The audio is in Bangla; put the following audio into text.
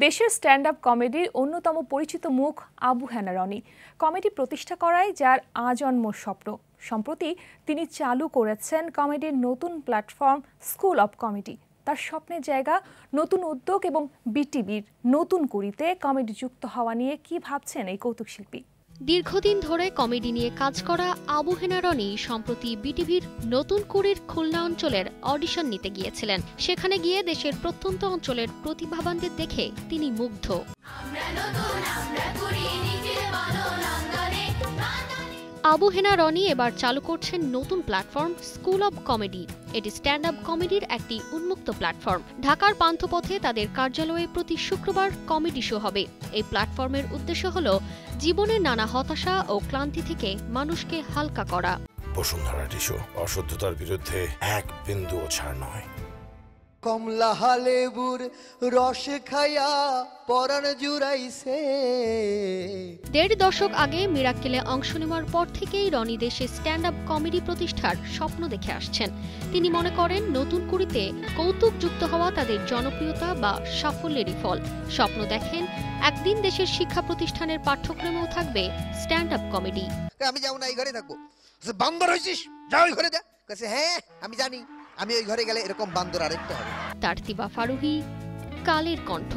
দেশের স্ট্যান্ড আপ কমেডির অন্যতম পরিচিত মুখ আবু হেনা রনি কমেডি প্রতিষ্ঠা করায় যার আজন্ম স্বপ্ন। সম্প্রতি তিনি চালু করেছেন কমেডির নতুন প্ল্যাটফর্ম স্কুল অব কমেডি। তার স্বপ্নের জায়গা, নতুন উদ্যোগ এবং বিটিভির নতুন কুড়িতে কমেডি যুক্ত হওয়া নিয়ে কি ভাবছেন এই কৌতুক শিল্পী? দীর্ঘদিন ধরে কমেডি নিয়ে কাজ করা আবু হেনা রনি সম্প্রতি বিটিভির নতুন কুড়ির খুলনা অঞ্চলের অডিশন নিতে গিয়েছিলেন। সেখানে গিয়ে দেশের প্রত্যন্ত অঞ্চলের প্রতিভাবানদের দেখে তিনি মুগ্ধ। আবু হেনা রনি এবার চালু করছেন নতুন প্ল্যাটফর্ম স্কুল অব কমেডি। এটি স্ট্যান্ড আপ কমেডির একটি উন্মুক্ত প্ল্যাটফর্ম। ঢাকার পান্থপথে তাদের কার্যালয়ে প্রতি শুক্রবার কমেডি শো হবে। এই প্ল্যাটফর্মের উদ্দেশ্য হল জীবনের নানা হতাশা ও ক্লান্তি থেকে মানুষকে হালকা করা। বসুন্ধরা টিস্যু অশুদ্ধতার বিরুদ্ধে এক বিন্দুও ছাড় নয়। কমলা লেবুর রস খায়া পরাণ জুড়াইছে। ১.৫ দশক আগে মিরাক্কেলে অংশ নেওয়ার পর থেকেই রনি দেশে স্ট্যান্ড আপ কমেডি প্রতিষ্ঠার স্বপ্ন দেখে আসছেন। তিনি মনে করেন নতুন কুড়িতে কৌতুক যুক্ত হওয়া তাদের জনপ্রিয়তা বা সাফল্যেরই ফল। স্বপ্ন দেখেন একদিন দেশের শিক্ষা প্রতিষ্ঠানের পাঠ্যক্রমেও থাকবে স্ট্যান্ড আপ কমেডি। আমি যাও না, এই ঘরে থাকবো। বান্দর হয়েছিস, যা ওই ঘরে যা। হ্যাঁ আমি জানি, আমি ওই ঘরে গেলে এরকম বান্দর আরেকটা হবে। তারতিবা ফারুহি, কালের কণ্ঠ।